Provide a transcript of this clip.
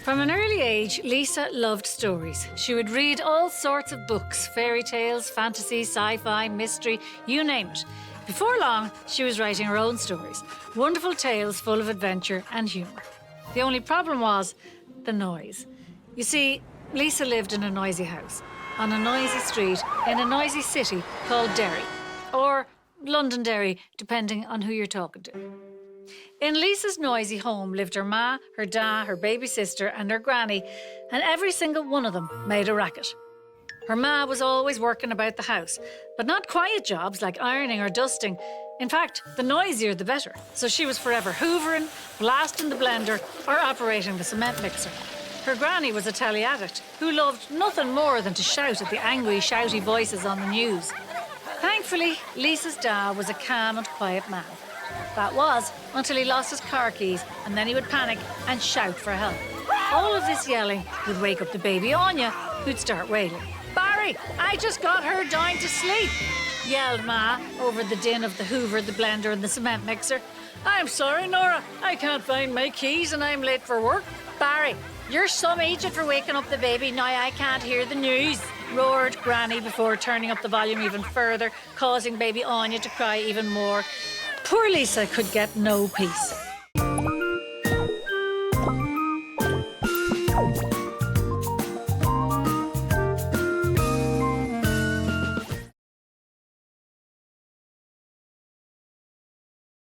From an early age, Lisa loved stories. She would read all sorts of books, fairy tales, fantasy, sci-fi, mystery, you name it. Before long, she was writing her own stories, wonderful tales full of adventure and humour. The only problem was the noise. You see, Lisa lived in a noisy house, on a noisy street, in a noisy city called Derry, or Londonderry, depending on who you're talking to. In Lisa's noisy home lived her ma, her da, her baby sister and her granny, and every single one of them made a racket. Her ma was always working about the house, but not quiet jobs like ironing or dusting. In fact, the noisier the better. So she was forever hoovering, blasting the blender or operating the cement mixer. Her granny was a telly addict who loved nothing more than to shout at the angry, shouty voices on the news. Thankfully, Lisa's dad was a calm and quiet man. That was until he lost his car keys, and then he would panic and shout for help. All of this yelling would wake up the baby Anya, who'd start wailing. "Barry, I just got her down to sleep," yelled Ma over the din of the hoover, the blender and the cement mixer. "I'm sorry, Nora, I can't find my keys and I'm late for work." "Barry, you're some idiot for waking up the baby, now I can't hear the news," roared Granny before turning up the volume even further, causing baby Anya to cry even more. Poor Lisa could get no peace.